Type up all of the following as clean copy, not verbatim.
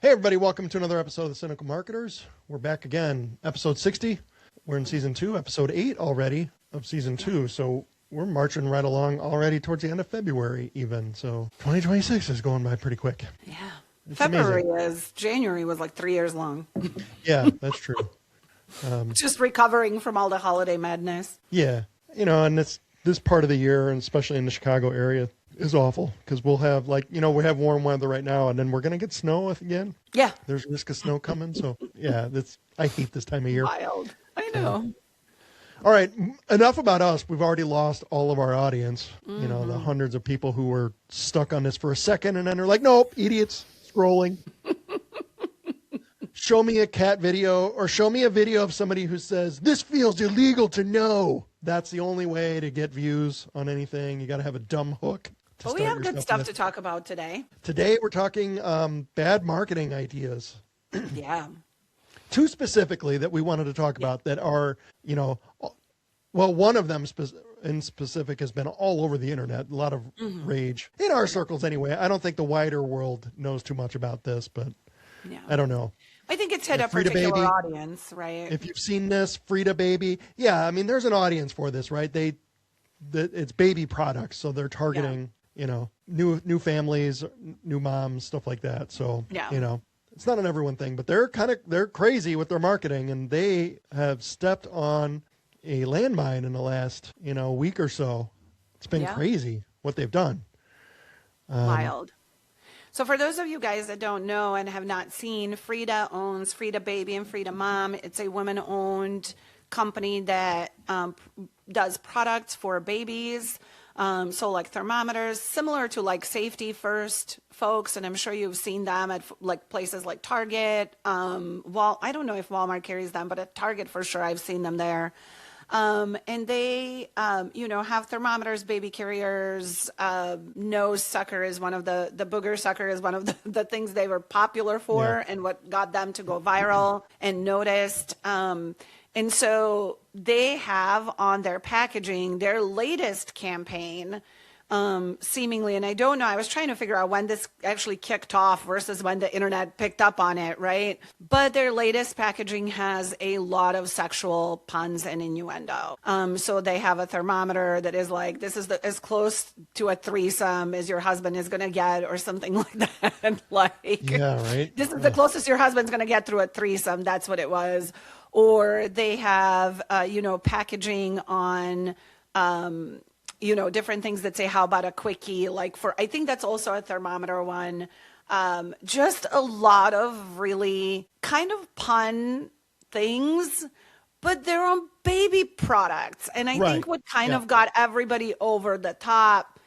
Hey, everybody. Welcome to another episode of The Cynical Marketers. We're back again. Episode 60. We're in season 2, episode 8 already of season 2. So we're marching right along already towards the end of February even. So 2026 is going by pretty quick. Yeah. It's February amazing. January was like 3 years long. Yeah, that's true. Just recovering from all the holiday madness. Yeah. And this part of the year, and especially in the Chicago area, is awful because we'll have we have warm weather right now, and then we're going to get snow again. Yeah. There's risk of snow coming. So yeah, I hate this time of year. Wild. I know. All right. Enough about us. We've already lost all of our audience. The hundreds of people who were stuck on this for a second and then they're like, nope, idiots, scrolling. Show me a cat video or show me a video of somebody who says, this feels illegal to know. That's the only way to get views on anything. You got to have a dumb hook. But we have good stuff to talk about today. Today we're talking bad marketing ideas. Yeah. Two specifically that we wanted to talk about that are, one of them in specific has been all over the internet. A lot of rage in our circles anyway. I don't think the wider world knows too much about this, but Yeah. I don't know. I think it's hit a Frida particular Baby, audience, right? If you've seen this, Frida Baby. Yeah, I mean, there's an audience for this, right? It's baby products, so they're targeting, new families, new moms, stuff like that. So, it's not an everyone thing, but they're crazy with their marketing, and they have stepped on a landmine in the last, week or so. It's been crazy what they've done. Wild. So for those of you guys that don't know and have not seen, Frida owns Frida Baby and Frida Mom. It's a women-owned company that does products for babies. So like thermometers, similar to like Safety First folks, and I'm sure you've seen them at like places like Target. I don't know if Walmart carries them, but at Target for sure I've seen them there. And they, have thermometers, baby carriers, nose sucker is one of the booger sucker is one of the things they were popular for and what got them to go viral and noticed. And so they have on their packaging, their latest campaign, seemingly, and I don't know, I was trying to figure out when this actually kicked off versus when the internet picked up on it, right? But their latest packaging has a lot of sexual puns and innuendo. So they have a thermometer that is like, this is as close to a threesome as your husband is going to get or something like that. This is the closest your husband's going to get through a threesome. That's what it was. Or they have, packaging on, different things that say, how about a quickie? I think that's also a thermometer one. Just a lot of really kind of pun things, but they're on baby products. And I think what kind of got everybody over the top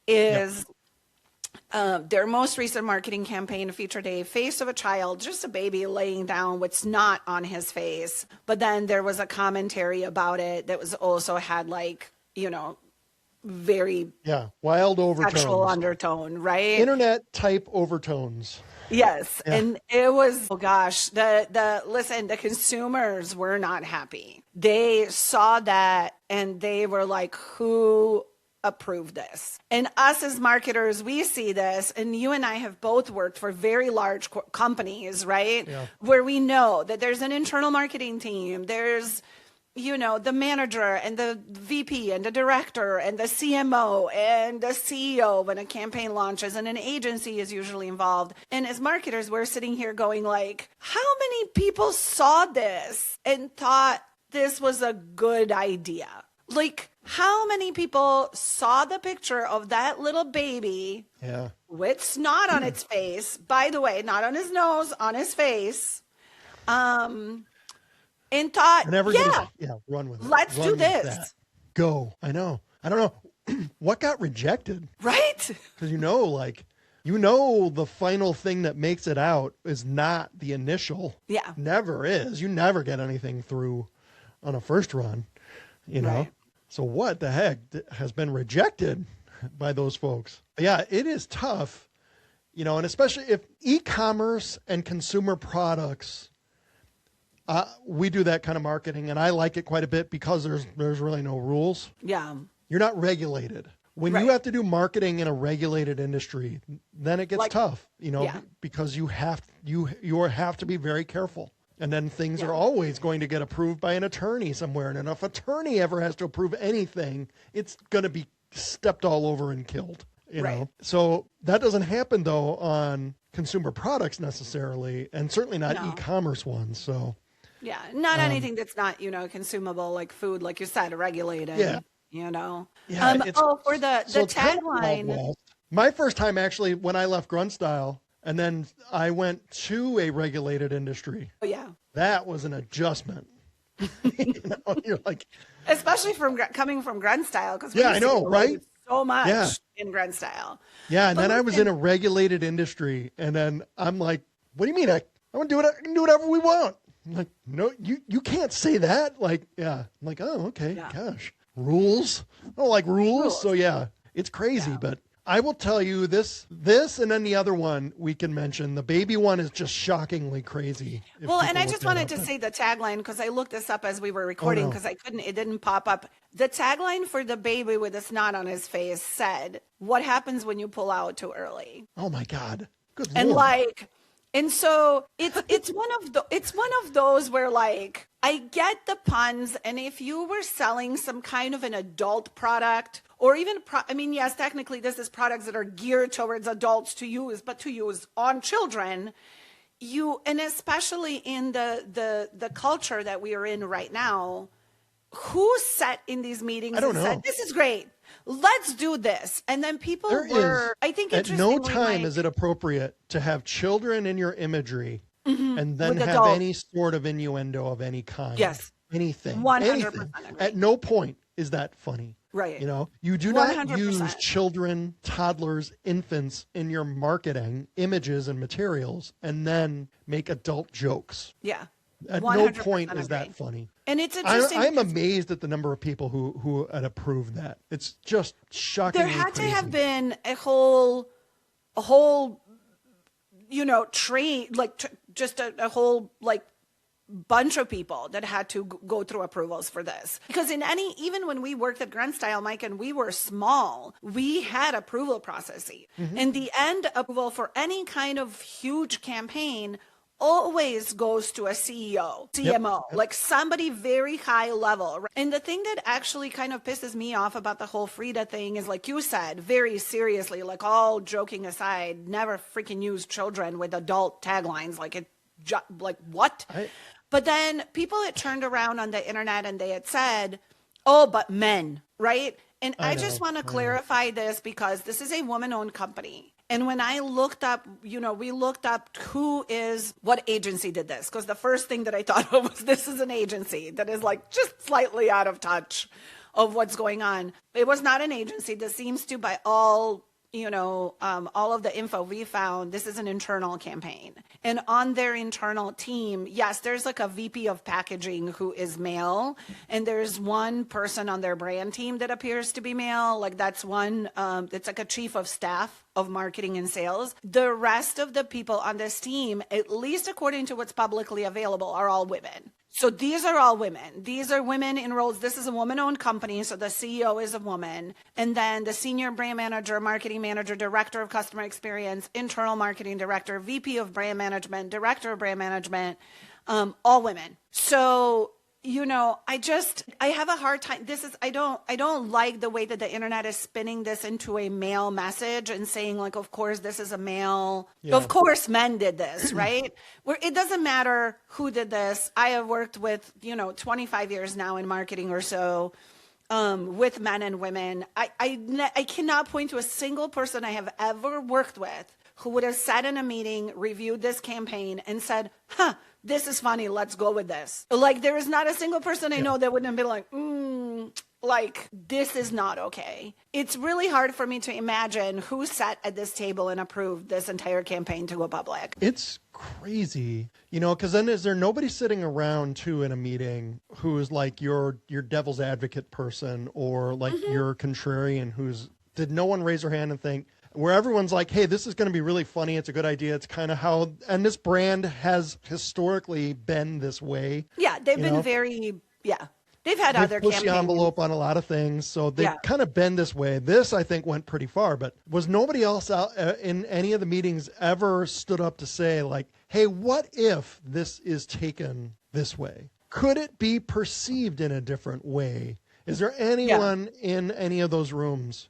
is their most recent marketing campaign featured a face of a child, just a baby laying down with snot on his face. But then there was a commentary about it that was also had very wild overtones, sexual undertone, right? Internet type overtones. Yes. Yeah. And it was, the consumers were not happy. They saw that and they were like, who approved this? And us as marketers, we see this, and you and I have both worked for very large companies, right? Yeah. Where we know that there's an internal marketing team, there's the manager and the VP and the director and the CMO and the CEO when a campaign launches, and an agency is usually involved. And as marketers, we're sitting here going like, how many people saw this and thought this was a good idea? Like, how many people saw the picture of that little baby with snot on its face, by the way, not on his nose, on his face, and thought, run with it. Let's do this. Go. I know. I don't know what got rejected. Right? Because the final thing that makes it out is not the initial. Yeah. Never is. You never get anything through on a first run, Right. So what the heck has been rejected by those folks? Yeah, it is tough, and especially if e-commerce and consumer products, we do that kind of marketing, and I like it quite a bit because there's really no rules. Yeah. You're not regulated. when you have to do marketing in a regulated industry, then it gets tough, because you have to be very careful. And then things are always going to get approved by an attorney somewhere. And if an attorney ever has to approve anything, it's going to be stepped all over and killed, you know? So that doesn't happen though on consumer products necessarily, and certainly not e-commerce ones. So yeah, not anything that's not, consumable, like food, like you said, regulated. Yeah. Yeah, for the tagline. My first time actually when I left Grunstyle, and then I went to a regulated industry. Oh yeah, that was an adjustment. You're like, especially coming from Grunstyle, because I know, right? So much in Grunstyle. Yeah, and then I was in a regulated industry, and then I'm like, what do you mean? I can do whatever we want. I'm like, no, you can't say that. Like, yeah, I'm like, oh, okay, gosh. Rules. I don't like rules. So yeah, it's crazy, but I will tell you this, and then the other one we can mention. The baby one is just shockingly crazy. Well, and I just wanted to say the tagline, because I looked this up as we were recording, because it didn't pop up. The tagline for the baby with a snot on his face said, "What happens when you pull out too early?" Oh my God. Good and Lord. And so it's one of those where, like, I get the puns, and if you were selling some kind of an adult product, or even yes, technically this is products that are geared towards adults to use, but to use on children, and especially in the culture that we are in right now, who sat in these meetings and said, "This is great, let's do this"? And then people I think, at no time is it appropriate to have children in your imagery and then have any sort of innuendo of any kind. Yes. Anything. 100% agree. At no point is that funny. Right. You do not 100%. use children, toddlers, infants in your marketing, images and materials, and then make adult jokes. Yeah. At no point is that funny. And it's interesting. I'm amazed at the number of people who had approved that. It's just shockingly There had crazy. to have been a whole train, like just a whole bunch of people that had to go through approvals for this. Because even when we worked at Grunstyle, Mike, and we were small, we had approval processes. And the end approval for any kind of huge campaign always goes to a CEO, CMO, like somebody very high level. And the thing that actually kind of pisses me off about the whole Frida thing is, like you said, very seriously, like all joking aside, never freaking use children with adult taglines. Like what? But then people had turned around on the internet and they had said, "Oh, but men," right? And I just want to clarify this, because this is a woman-owned company. And when I looked up, we looked up what agency did this? Because the first thing that I thought of was, this is an agency that is just slightly out of touch of what's going on. It was not an agency. This seems to, by all of the info we found, this is an internal campaign. And on their internal team, yes, there's a VP of packaging who is male, and there's one person on their brand team that appears to be male. That's one, it's a chief of staff of marketing and sales. The rest of the people on this team, at least according to what's publicly available, are all women. So these are all women. These are women in roles. This is a woman-owned company, so the CEO is a woman. And then the senior brand manager, marketing manager, director of customer experience, internal marketing director, VP of brand management, director of brand management, all women. So, I have a hard time. I don't like the way that the internet is spinning this into a male message and saying, of course, this is a male. Yeah. Of course, men did this, right? Where it doesn't matter who did this. I have worked with, 25 years now in marketing or so, with men and women. I cannot point to a single person I have ever worked with who would have sat in a meeting, reviewed this campaign, and said, "This is funny, let's go with this." There is not a single person I know that wouldn't have been this is not okay. It's really hard for me to imagine who sat at this table and approved this entire campaign to go public. It's crazy, because then is there nobody sitting around too in a meeting who is your devil's advocate person, or your contrarian did no one raise their hand and think, where everyone's like, hey, this is going to be really funny. It's a good idea. It's kind of how, and this brand has historically been this way. Yeah, they've been very, They've had other pushed campaigns. the envelope on a lot of things, so they've kind of been this way. This, I think, went pretty far, but was nobody else out in any of the meetings ever stood up to say, like, hey, what if this is taken this way? Could it be perceived in a different way? Is there anyone in any of those rooms,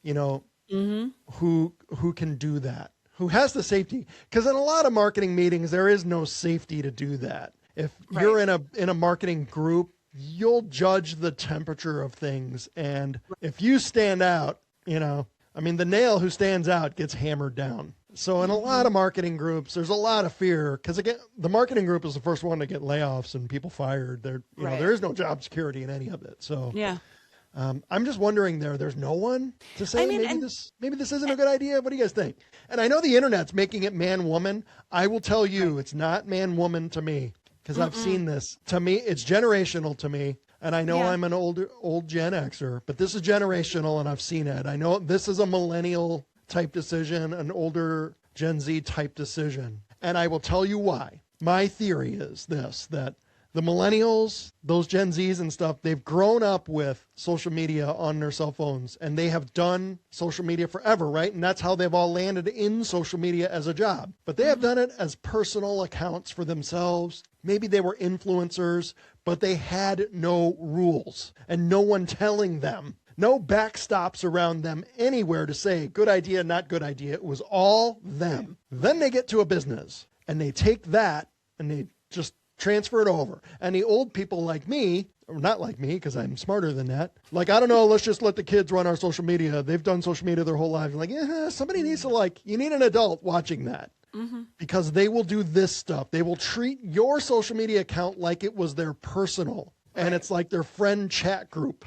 you know, who can do that? Who has the safety? Because in a lot of marketing meetings, there is no safety to do that. If you're in a marketing group, you'll judge the temperature of things. And if you stand out, you know, I mean, the nail who stands out gets hammered down. So in a lot of marketing groups, there's a lot of fear because, again, the marketing group is the first one to get layoffs and people fired. There, you know, there is no job security in any of it. So I'm just wondering there's no one to say, maybe this isn't a good idea. What do you guys think? And I know the internet's making it man-woman. I will tell you, it's not man-woman to me because I've seen this. To me, it's generational to me. And I know I'm an old Gen Xer, but this is generational and I've seen it. I know this is a millennial type decision, an older Gen Z type decision. And I will tell you why. My theory is this, that the millennials, those Gen Zs and stuff, they've grown up with social media on their cell phones and they have done social media forever, right? And that's how they've all landed in social media as a job. But they have done it as personal accounts for themselves. Maybe they were influencers, but they had no rules and no one telling them, no backstops around them anywhere to say good idea, not good idea. It was all them. Then they get to a business and they take that and they just transfer it over. And the old people like me, or not like me because I'm smarter than that, like, I don't know, let's just let the kids run our social media. They've done social media their whole lives. Like, somebody needs to, you need an adult watching that. Because they will do this stuff. They will treat your social media account like it was their personal. And it's like their friend chat group.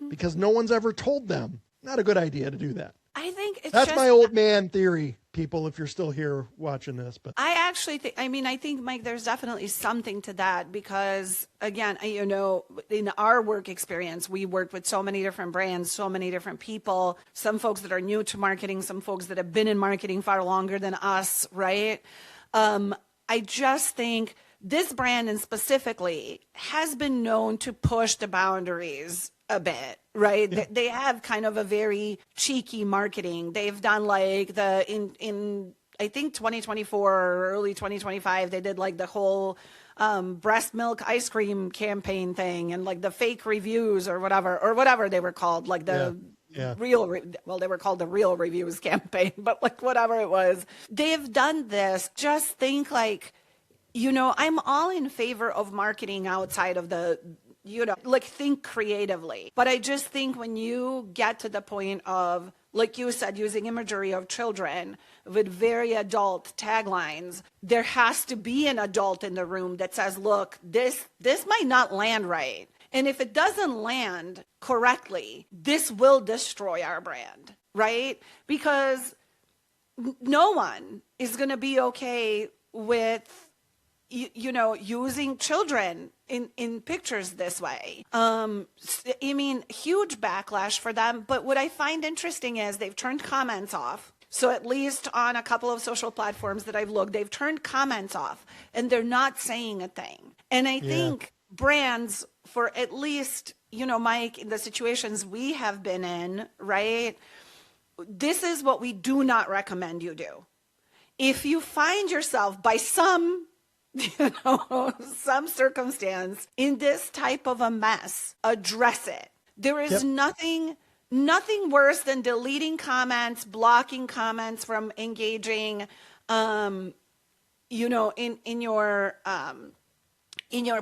Because no one's ever told them. Not a good idea to do that. I think that's my old man theory, people, if you're still here watching this. But I actually think, I think, Mike, there's definitely something to that because, again, you know, in our work experience, we worked with so many different brands, so many different people, some folks that are new to marketing, some folks that have been in marketing far longer than us, right? I just think this brand and specifically has been known to push the boundaries a bit, right? Yeah. They have kind of a very cheeky marketing. They've done like in I think 2024 or early 2025, they did like the whole breast milk ice cream campaign thing and like the fake reviews or whatever they were called, like the they were called the real reviews campaign, but like whatever it was, they've done this. Just think like, you know, I'm all in favor of marketing outside of the, you know, like think creatively. But I just think when you get to the point of, like you said, using imagery of children with very adult taglines, there has to be an adult in the room that says, look, this might not land right. And if it doesn't land correctly, this will destroy our brand, right? Because no one is going to be okay with, you know, using children in pictures this way. I mean, huge backlash for them. But what I find interesting is they've turned comments off. So at least on a couple of social platforms that I've looked, they've turned comments off and they're not saying a thing. And I think brands, for at least, you know, Mike, in the situations we have been in, right? This is what we do not recommend you do. If you find yourself by some circumstance in this type of a mess, address it. There is nothing worse than deleting comments, blocking comments from engaging, you know, in your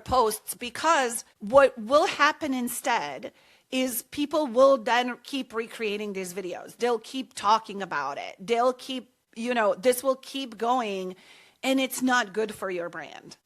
posts, because what will happen instead is people will then keep recreating these videos. They'll keep talking about it. They'll keep, you know, this will keep going. And it's not good for your brand.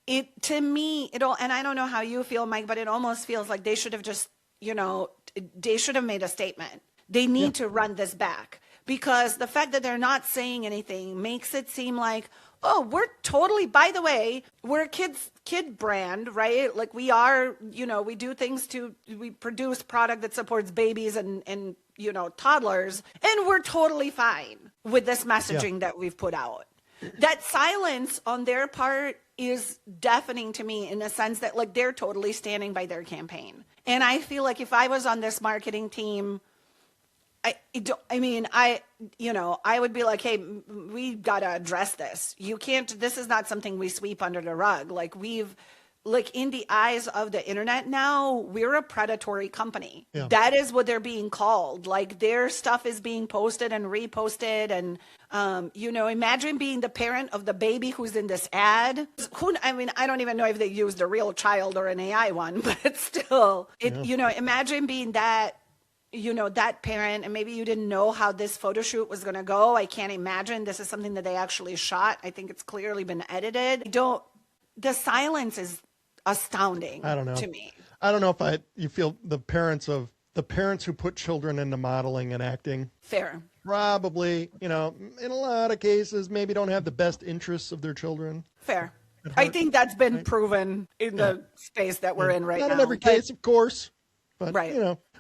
To me, and I don't know how you feel, Mike, but it almost feels like they should have just, you know, they should have made a statement. They need to run this back, because the fact that they're not saying anything makes it seem like, oh, we're totally, by the way, we're a kid brand, right? Like we are, you know, we do things we produce product that supports babies and, you know, toddlers, and we're totally fine with this messaging that we've put out. that silence on their part is deafening to me in the sense that like they're totally standing by their campaign. And I feel like if I was on this marketing team, I would be like, hey, we got to address this. You can't, this is not something we sweep under the rug. Like in the eyes of the internet now, we're a predatory company. Yeah. That is what they're being called. Like their stuff is being posted and reposted. And, imagine being the parent of the baby who's in this ad. I don't even know if they used a real child or an AI one, but still, imagine being that, that parent, and maybe you didn't know how this photo shoot was going to go. I can't imagine this is something that they actually shot. I think it's clearly been edited. The silence is astounding. I don't know. To me. I don't know if you feel the parents who put children into modeling and acting. Fair. Probably, in a lot of cases, maybe don't have the best interests of their children. Fair. I think that's been proven in the space that we're in right now. Not in every case, of course, but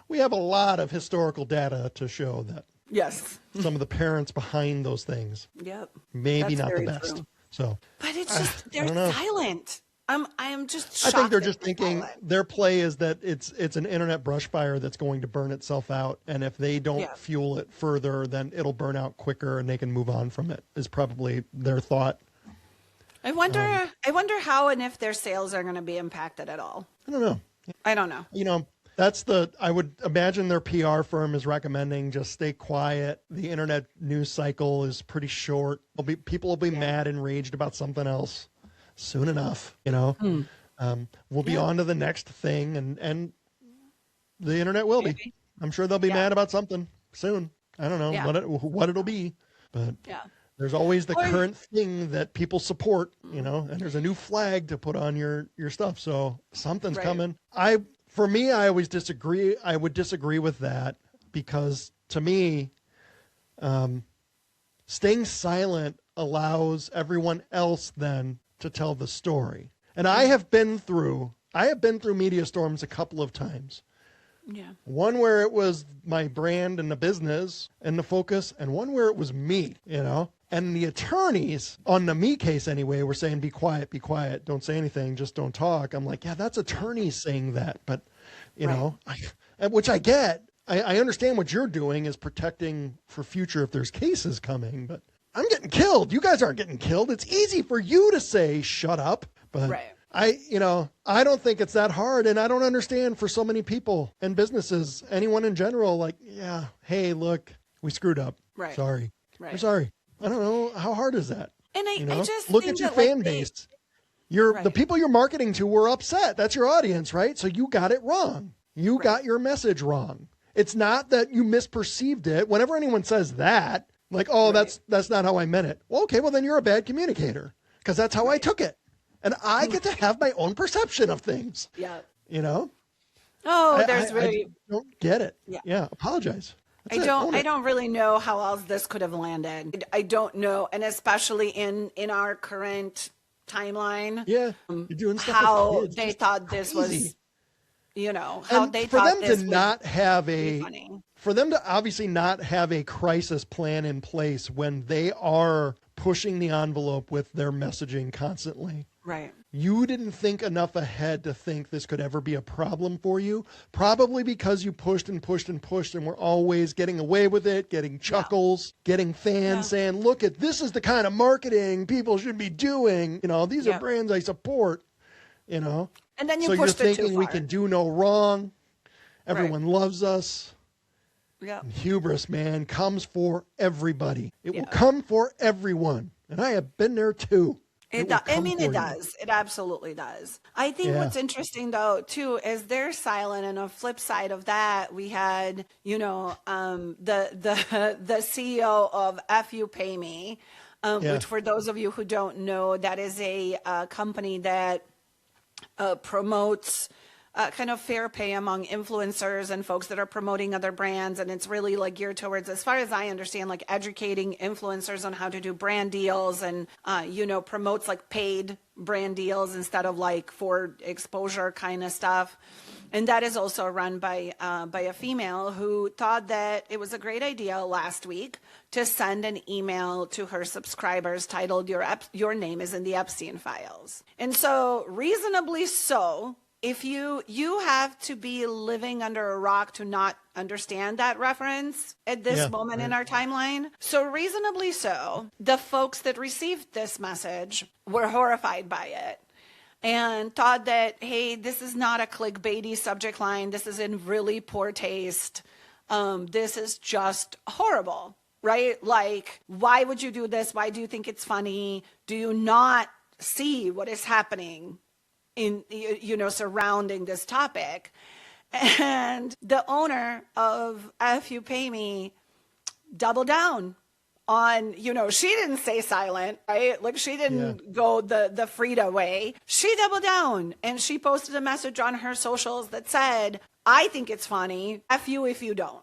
we have a lot of historical data to show that. Yes. Some of the parents behind those things. Yep. Maybe not the best. True. So. But it's just they're silent. I'm just shocked. I think they're just thinking their play is that it's an internet brush fire that's going to burn itself out, and if they don't fuel it further, then it'll burn out quicker and they can move on from it. Is probably their thought. I wonder how and if their sales are going to be impacted at all. I don't know. I would imagine their PR firm is recommending just stay quiet. The internet news cycle is pretty short. People will be mad and enraged about something else soon enough. We'll be on to the next thing, and the internet will be. I'm sure they'll be mad about something soon. I don't know what it'll be, but there's always the current thing that people support, and there's a new flag to put on your stuff. So something's coming. For me, I always disagree. I would disagree with that because to me, staying silent allows everyone else then to tell the story. And I have been through media storms a couple of times. Yeah. One where it was my brand and the business and the focus, and one where it was me, And the attorneys on the me case anyway were saying, be quiet, don't say anything, just don't talk. I'm like, yeah, that's attorneys saying that. But, which I get. I understand what you're doing is protecting for future if there's cases coming, but I'm getting killed. You guys aren't getting killed. It's easy for you to say, shut up. But I don't think it's that hard. And I don't understand for so many people and businesses, anyone in general, like, hey, look, we screwed up. Right. Sorry. Right. I'm sorry. I don't know. How hard is that? And I just look at your fan base. The people you're marketing to were upset. That's your audience, right? So you got it wrong. You got your message wrong. It's not that you misperceived it. Whenever anyone says that, like, oh, that's not how I meant it. Well, okay, well, then you're a bad communicator because that's how I took it. And I get to have my own perception of things. Yeah. Oh, I don't get it. Yeah. Apologize. I don't really know how else this could have landed. I don't know. And especially in our current timeline. Yeah. You're doing stuff how with kids. They thought this was, how they thought this was for them to obviously not have a crisis plan in place when they are pushing the envelope with their messaging constantly. Right. You didn't think enough ahead to think this could ever be a problem for you, probably because you pushed and pushed and pushed and were always getting away with it, getting chuckles, getting fans saying, look, this is the kind of marketing people should be doing. These are brands I support, And then you so pushed you're it thinking too we far. can do no wrong. Everyone loves us. Yeah. Hubris, man, comes for everybody. It will come for everyone. And I have been there too. It does. It absolutely does. I think what's interesting though too is they're silent. And on the flip side of that, we had, the CEO of F You Pay Me, which for those of you who don't know, that is a company that promotes kind of fair pay among influencers and folks that are promoting other brands. And it's really like geared towards, as far as I understand, like educating influencers on how to do brand deals and, promotes like paid brand deals instead of like for exposure kind of stuff. And that is also run by a female who thought that it was a great idea last week to send an email to her subscribers titled "Your name is in the Epstein files." And so, reasonably so, if you have to be living under a rock to not understand that reference at this moment in our timeline. So reasonably so, the folks that received this message were horrified by it and thought that, hey, this is not a clickbaity subject line. This is in really poor taste. This is just horrible, right? Like, why would you do this? Why do you think it's funny? Do you not see what is happening in, surrounding this topic? And the owner of F You Pay Me doubled down on, she didn't stay silent, right? Like, she didn't go the Frida way. She doubled down and she posted a message on her socials that said, I think it's funny. F you if you don't.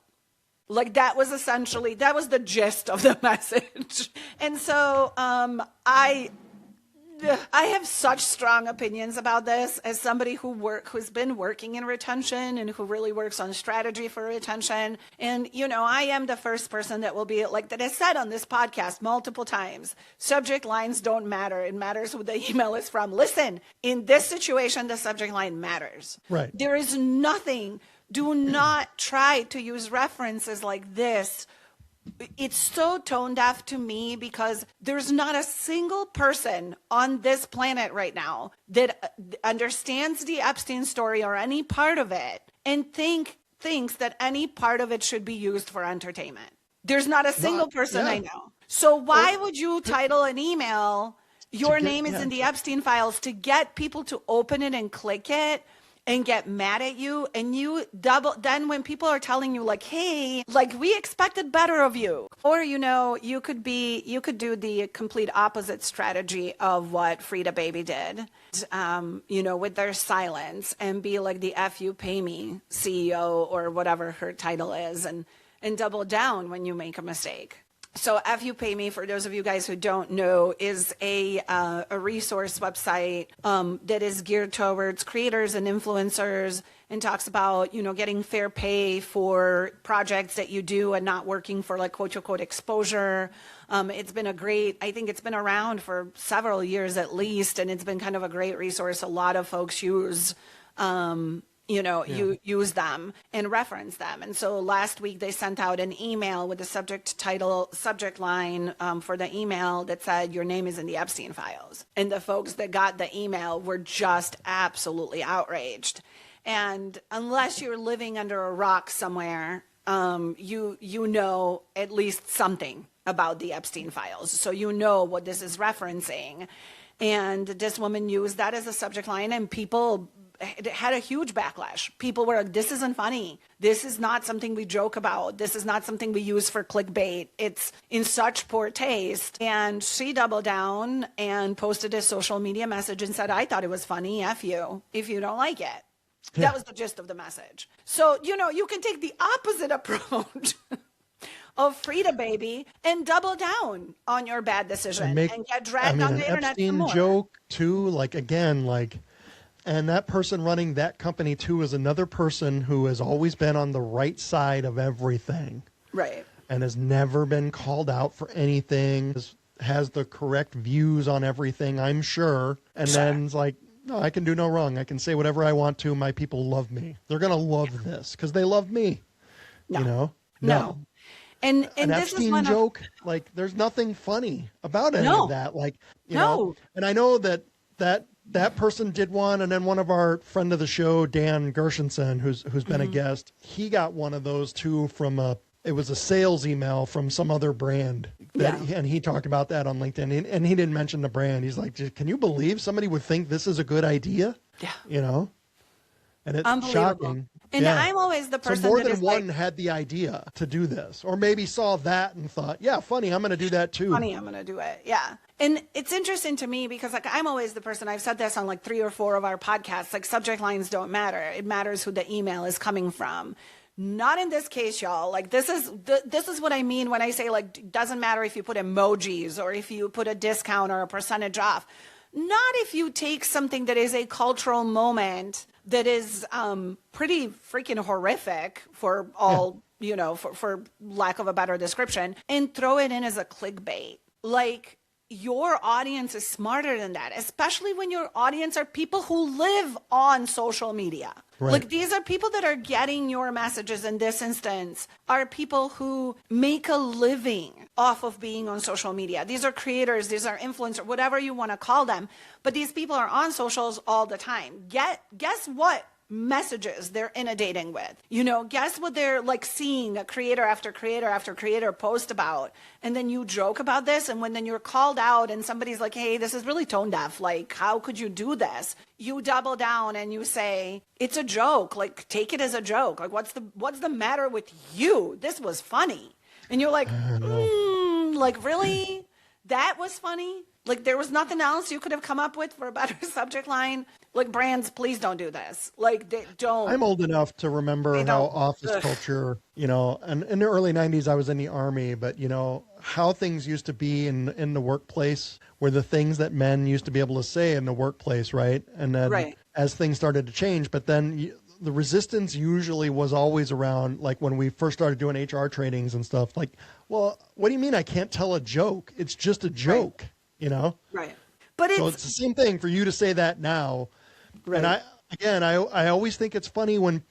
Like, that was the gist of the message. And so I have such strong opinions about this as somebody who's been working in retention and who really works on strategy for retention. And, I am the first person that will be like that has said on this podcast multiple times, subject lines don't matter. It matters who the email is from. Listen, in this situation, the subject line matters. Right. There is nothing. Do not try to use references like this. It's so tone deaf to me because there's not a single person on this planet right now that understands the Epstein story or any part of it and thinks that any part of it should be used for entertainment. There's not a single person I know. So why would you title an email, "Your name is in the Epstein files," to get people to open it and click it and get mad at you? And you then when people are telling you like, hey, like, we expected better of you, or you could do the complete opposite strategy of what Frida Baby did, with their silence, and be like the F You Pay Me CEO or whatever her title is, and double down when you make a mistake. So F You Pay Me, for those of you guys who don't know, is a resource website that is geared towards creators and influencers, and talks about, getting fair pay for projects that you do and not working for, like, quote unquote exposure. It's been I think it's been around for several years at least, and it's been kind of a great resource. A lot of folks use use them and reference them. And so last week they sent out an email with the subject line for the email that said, "Your name is in the Epstein files." And the folks that got the email were just absolutely outraged. And unless you're living under a rock somewhere, you know at least something about the Epstein files. So you know what this is referencing. And this woman used that as a subject line, and people had a huge backlash. People were like, this isn't funny. This is not something we joke about. This is not something we use for clickbait. It's in such poor taste. And she doubled down and posted a social media message and said, I thought it was funny. F you if you don't like it. Yeah. That was the gist of the message. So, you can take the opposite approach of Frida Baby and double down on your bad decision and get dragged on the internet Epstein some more. Joke too, and that person running that company too is another person who has always been on the right side of everything. Right. And has never been called out for anything, has the correct views on everything, I'm sure. And then it's like, no, I can do no wrong. I can say whatever I want to. My people love me. They're going to love this because they love me. No. No. And an this Epstein is joke, there's nothing funny about any of that. And I know that person did one, and then one of our friend of the show, Dan Gershenson, who's been a guest, he got one of those too from it was a sales email from some other brand. And he talked about that on LinkedIn, and he didn't mention the brand. He's like, can you believe somebody would think this is a good idea? Yeah. And it's shocking. And I'm always the person so more than one had the idea to do this, or maybe saw that and thought, yeah, funny, I'm going to do that too. Funny, I'm going to do it. Yeah. And it's interesting to me because I'm always the person, I've said this on 3 or 4 of our podcasts, subject lines don't matter. It matters who the email is coming from. Not in this case, y'all. This is what I mean when I say it doesn't matter if you put emojis or if you put a discount or a percentage off. Not if you take something that is a cultural moment that is pretty freaking horrific for all, for lack of a better description, and throw it in as a clickbait. Like, your audience is smarter than that, especially when your audience are people who live on social media. Right. Like, these are people that are getting your messages in this instance, are people who make a living off of being on social media. These are creators, these are influencers, whatever you want to call them. But these people are on socials all the time. Guess what messages they're inundating with? Guess what they're like seeing a creator after creator after creator post about. And then you joke about this, and when then you're called out and somebody's like, hey, this is really tone deaf, like, how could you do this? You double down and you say, it's a joke, like, take it as a joke. Like, what's the matter with you? This was funny. And you're like, like, really? That was funny? Like, there was nothing else you could have come up with for a better subject line? Like, brands, please don't do this. Like, they don't. I'm old enough to remember how office culture, and in the early 90s, I was in the Army, but, how things used to be in the workplace were the things that men used to be able to say in the workplace, right? And then as things started to change, but then the resistance usually was always around, like, when we first started doing HR trainings and stuff, like, well, what do you mean I can't tell a joke? It's just a joke, Right. But so it's the same thing for you to say that now. Right. And I always think it's funny when,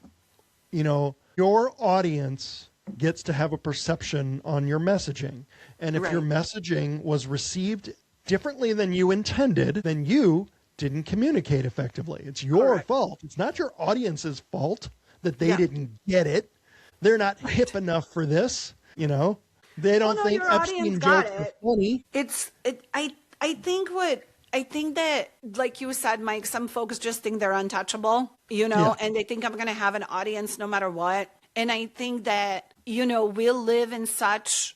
your audience gets to have a perception on your messaging. And if your messaging was received differently than you intended, then you didn't communicate effectively. It's your fault. It's not your audience's fault that they didn't get it. They're not hip enough for this, They don't think Epstein jokes are funny. I think that, like you said, Mike, some folks just think they're untouchable, and they think I'm going to have an audience no matter what. And I think that, we live in such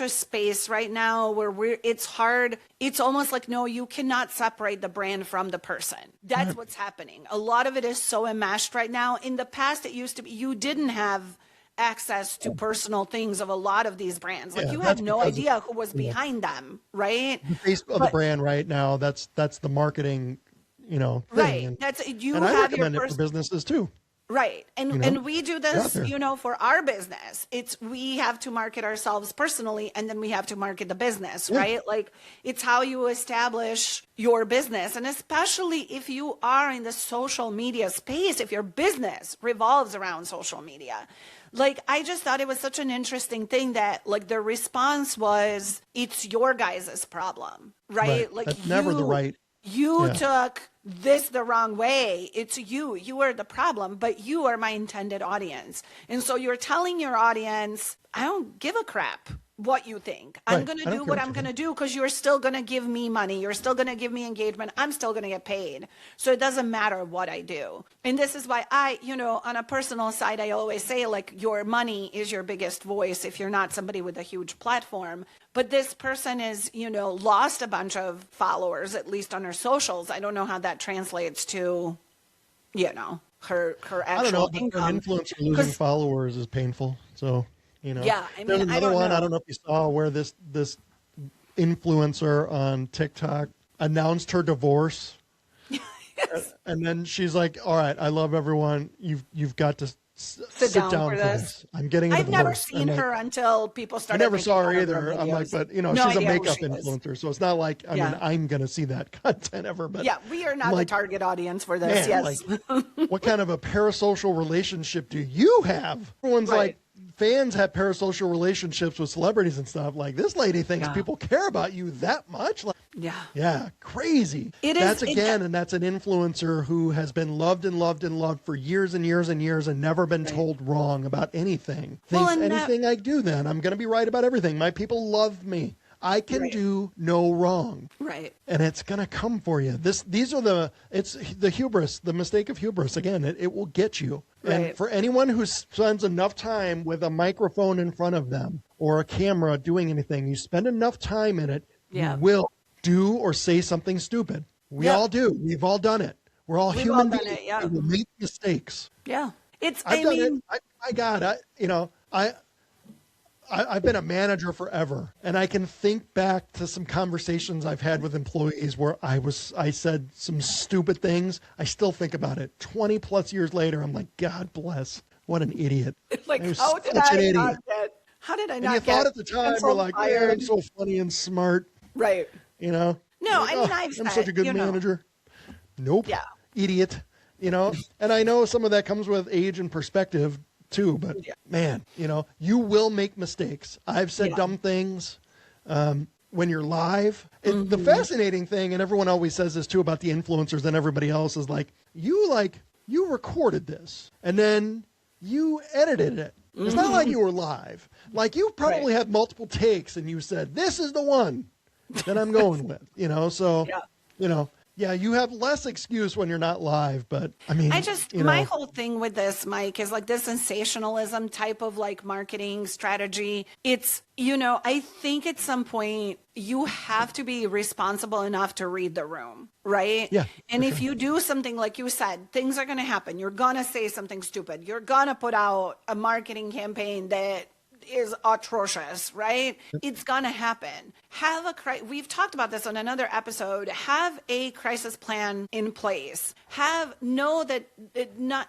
a space right now where it's hard. It's almost like, no, you cannot separate the brand from the person. That's what's happening. A lot of it is so enmeshed right now. In the past, it used to be, you didn't have access to personal things of a lot of these brands. Like, you had no idea who was behind them, right? The face of the brand right now, that's the marketing, thing. Right. And I recommend it for businesses too. Right. And we do this, for our business. We have to market ourselves personally, and then we have to market the business, right? Like, it's how you establish your business. And especially if you are in the social media space, if your business revolves around social media. Like, I just thought it was such an interesting thing that, like, the response was, it's your guys' problem, right? Like, that's never the right. You took this the wrong way. It's you. You are the problem, but you are my intended audience. And so you're telling your audience, I don't give a crap what you think. I'm going to do what I'm going to do because you're still going to give me money. You're still going to give me engagement. I'm still going to get paid. So it doesn't matter what I do. And this is why I, on a personal side, I always say, like, your money is your biggest voice if you're not somebody with a huge platform. But this person is, lost a bunch of followers, at least on her socials. I don't know how that translates to, her actual income. I don't know, but an influencer losing followers is painful. So, Yeah, I mean, there's another one. know. I don't know if you saw where this influencer on TikTok announced her divorce. Yes. And then she's like, all right, I love everyone. You've got to sit down for this. I'm getting a divorce. I've never seen her until people started. I never saw her either. I'm like, but she's a makeup influencer, so it's not like I'm going to see that content ever. But we are not the target audience for this. Yes. Like, what kind of a parasocial relationship do you have? Everyone's like, fans have parasocial relationships with celebrities and stuff. Like, this lady thinks people care about you that much. Like, yeah, crazy. That's an influencer who has been loved and loved and loved for years and years and years and never been told wrong about anything. Thinks anything I do, then I'm going to be right about everything. My people love me. I can do no wrong. Right. And it's going to come for you. It's the hubris, the mistake of hubris. Again, it will get you. Right. And for anyone who spends enough time with a microphone in front of them or a camera doing anything, you spend enough time in it, you will do or say something stupid. We all do. We've all done it. We're all human beings. We will make mistakes. Yeah. I've done it. I've been a manager forever, and I can think back to some conversations I've had with employees where I said some stupid things. I still think about it. 20 plus years later, I'm like, God bless. What an idiot. Like, how did I not get? How did I not get? And you thought at the time, we're like, man, I'm so funny and smart. Right. You know? No, like, I mean, I'm such a good manager. Nope. Yeah. Idiot. You know? And I know some of that comes with age and perspective too, but man, you know, you will make mistakes. I've said dumb things when you're live. The fascinating thing, and everyone always says this too about the influencers and everybody else, is like, you recorded this and then you edited it. It's not like you were live. Like you probably had multiple takes and you said, this is the one that I'm going with, you know? So, you know, yeah, you have less excuse when you're not live, but I mean, my whole thing with this, Mike, is like this sensationalism type of like marketing strategy. It's, you know, I think at some point you have to be responsible enough to read the room, right? Yeah. And if you do something like you said, things are going to happen. You're going to say something stupid. You're going to put out a marketing campaign that is atrocious, right? It's gonna happen. We've talked about this on another episode. Have a crisis plan in place. Know that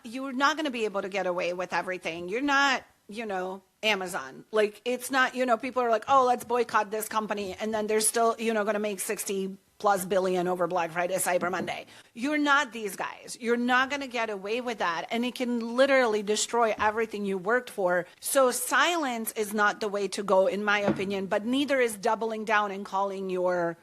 you're not gonna be able to get away with everything. You're not, you know, Amazon. Like it's not, you know, people are like, oh, let's boycott this company, and then they're still, you know, gonna make 60+ billion over Black Friday, Cyber Monday. You're not these guys. You're not going to get away with that. And it can literally destroy everything you worked for. So silence is not the way to go, in my opinion, but neither is doubling down and calling your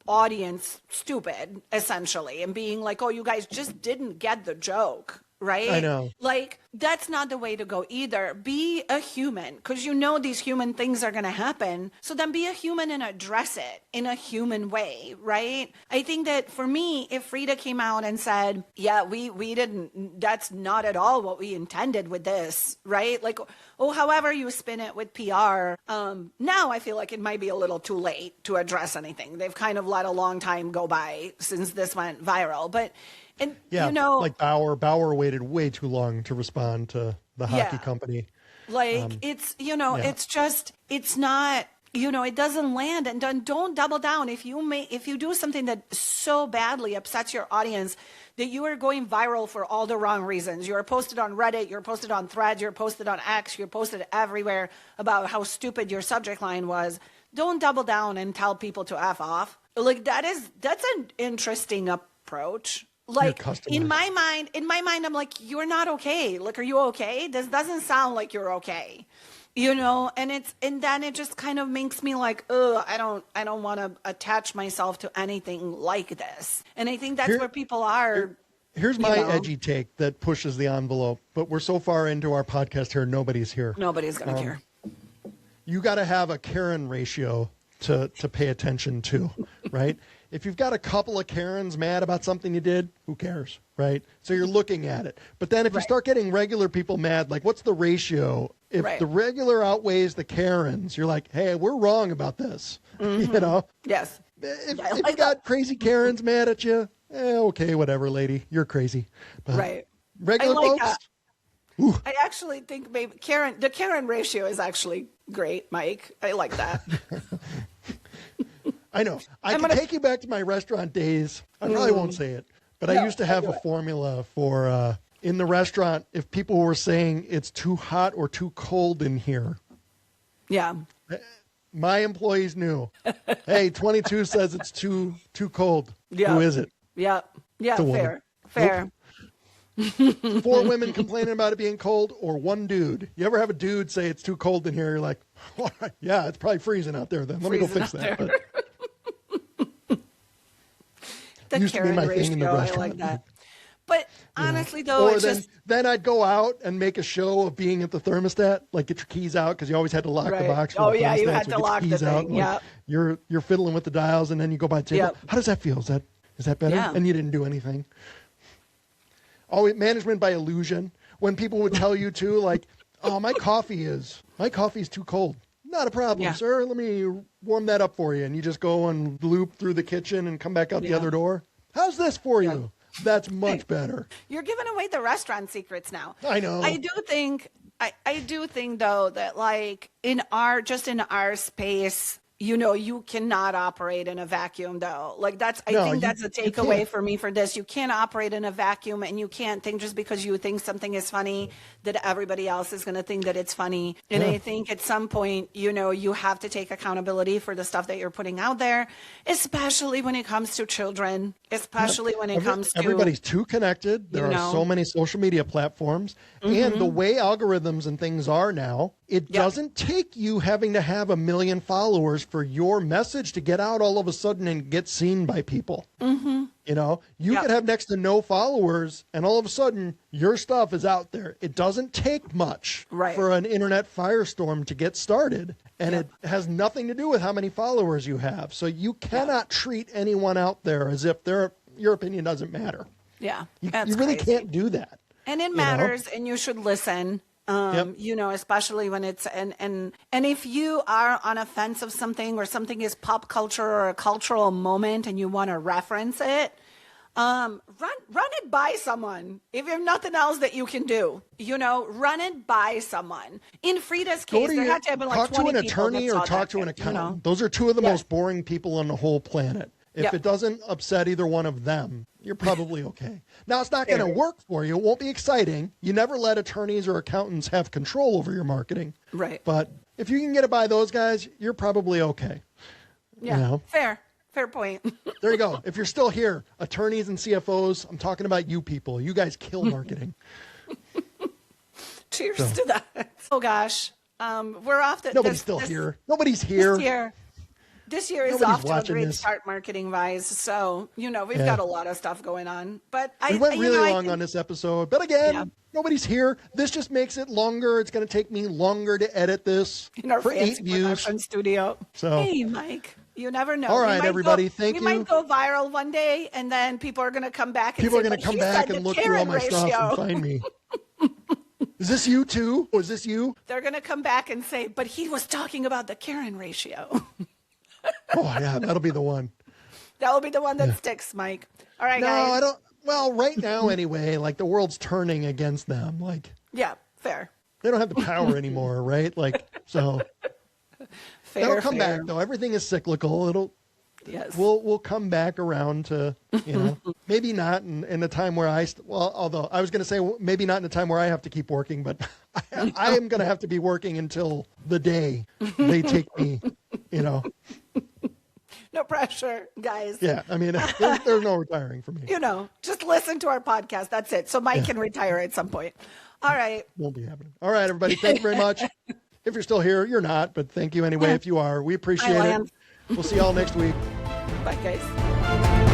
audience stupid, essentially, and being like, oh, you guys just didn't get the joke. Right? I know. Like, that's not the way to go either. Be a human, because you know these human things are going to happen. So then be a human and address it in a human way, right? I think that for me, if Frida came out and said, yeah, we didn't, that's not at all what we intended with this, right? Like, oh, however you spin it with PR, now I feel like it might be a little too late to address anything. They've kind of let a long time go by since this went viral. But and, yeah, you know, like Bauer waited way too long to respond to the hockey company. Like it's, you know, it's just, it's not, you know, it doesn't land. And don't double down. If you do something that so badly upsets your audience that you are going viral for all the wrong reasons. You're posted on Reddit, you're posted on Threads, you're posted on X, you're posted everywhere about how stupid your subject line was. Don't double down and tell people to F off. Like that's an interesting approach. Like in my mind, I'm like, you're not okay. Like, are you okay? This doesn't sound like you're okay, you know? And then it just kind of makes me like, I don't want to attach myself to anything like this. And I think that's where people are. Here's my edgy take that pushes the envelope, but we're so far into our podcast here. Nobody's here. Nobody's going to care. You got to have a Karen ratio to pay attention to, right? If you've got a couple of Karens mad about something you did, who cares, right? So you're looking at it. But then if you start getting regular people mad, like what's the ratio? If the regular outweighs the Karens, you're like, hey, we're wrong about this, you know? Yes. If you got crazy Karens mad at you, okay, whatever, lady, you're crazy. But regular folks? I actually think maybe the Karen ratio is actually great, Mike. I like that. I know. I can take you back to my restaurant days. I probably won't say it, but I used to have a formula for in the restaurant if people were saying it's too hot or too cold in here. Yeah. My employees knew. Hey, 22 says it's too cold. Yeah. Who is it? Yeah. Yeah. Fair. Nope. 4 women complaining about it being cold, or 1 dude. You ever have a dude say it's too cold in here? You're like, well, yeah, it's probably freezing out there. Then let me go fix that. But the Karen ratio, I like that. But honestly, though, or then I'd go out and make a show of being at the thermostat, like get your keys out because you always had to lock the box. Oh yeah, you had to lock the thing. Yeah, you're fiddling with the dials, and then you go by the table. How does that feel? Is that better? Yeah. And you didn't do anything. Always management by illusion. When people would tell you to, like, oh, my coffee is too cold. Not a problem, sir. Let me warm that up for you. And you just go and loop through the kitchen and come back out the other door. How's this for you? That's much better. You're giving away the restaurant secrets now. I know. I do think I do think though that like in our space, you know, you cannot operate in a vacuum though. Like I think that's a takeaway for me for this. You can't operate in a vacuum, and you can't think just because you think something is funny that everybody else is going to think that it's funny. And I think at some point, you know, you have to take accountability for the stuff that you're putting out there, especially when it comes to children, especially when it comes to... Everybody's too connected. There are so many social media platforms. And the way algorithms and things are now, it doesn't take you having to have 1 million followers for your message to get out all of a sudden and get seen by people. You know, you could have next to no followers and all of a sudden your stuff is out there. It doesn't take much for an internet firestorm to get started. And it has nothing to do with how many followers you have. So you cannot treat anyone out there as if your opinion doesn't matter. Yeah. You really can't do that. And it matters, and you should listen. You know, especially when it's and if you are on a fence of something, or something is pop culture or a cultural moment and you want to reference it, run it by someone. If you have nothing else that you can do, you know, run it by someone. In Frida's case, there had to have been like 20 people. Talk to an attorney or talk to an accountant. You know? Those are two of the most boring people on the whole planet. If it doesn't upset either one of them, you're probably okay. Now, it's not going to work for you. It won't be exciting. You never let attorneys or accountants have control over your marketing. Right. But if you can get it by those guys, you're probably okay. Yeah, you know? Fair point. There you go. If you're still here, attorneys and CFOs, I'm talking about you people. You guys kill marketing. Cheers to that. Oh, gosh. We're off to... Nobody's still here. Nobody's here. This year is off to a great start marketing-wise, so, you know, we've got a lot of stuff going on. But we went really long on this episode, but again, nobody's here. This just makes it longer. It's going to take me longer to edit this in our for 8 views. Production studio. So, hey, Mike, you never know. All right, everybody, thank you. We might go viral one day, and then people are going to come back and people are going to come back and look through all my stuff and find me. Is this you too? Was this you? They're going to come back and say, but he was talking about the Karen ratio. Oh, yeah, that'll be the one. That will be the one that sticks, Mike. All right, guys. No, I don't. Well, right now, anyway, like the world's turning against them. Like, yeah, fair. They don't have the power anymore, right? Like, so. That'll come back, though. Everything is cyclical. We'll come back around to, you know, maybe not in a time where although I was going to say maybe not in a time where I have to keep working, but I am going to have to be working until the day they take me, you know. No pressure, guys. Yeah, I mean, there's no retiring for me. You know, just listen to our podcast. That's it. So Mike can retire at some point. All right. Won't be happening. All right, everybody. Thank you very much. If you're still here, you're not, but thank you anyway if you are. We appreciate it. We'll see y'all next week. Bye, guys.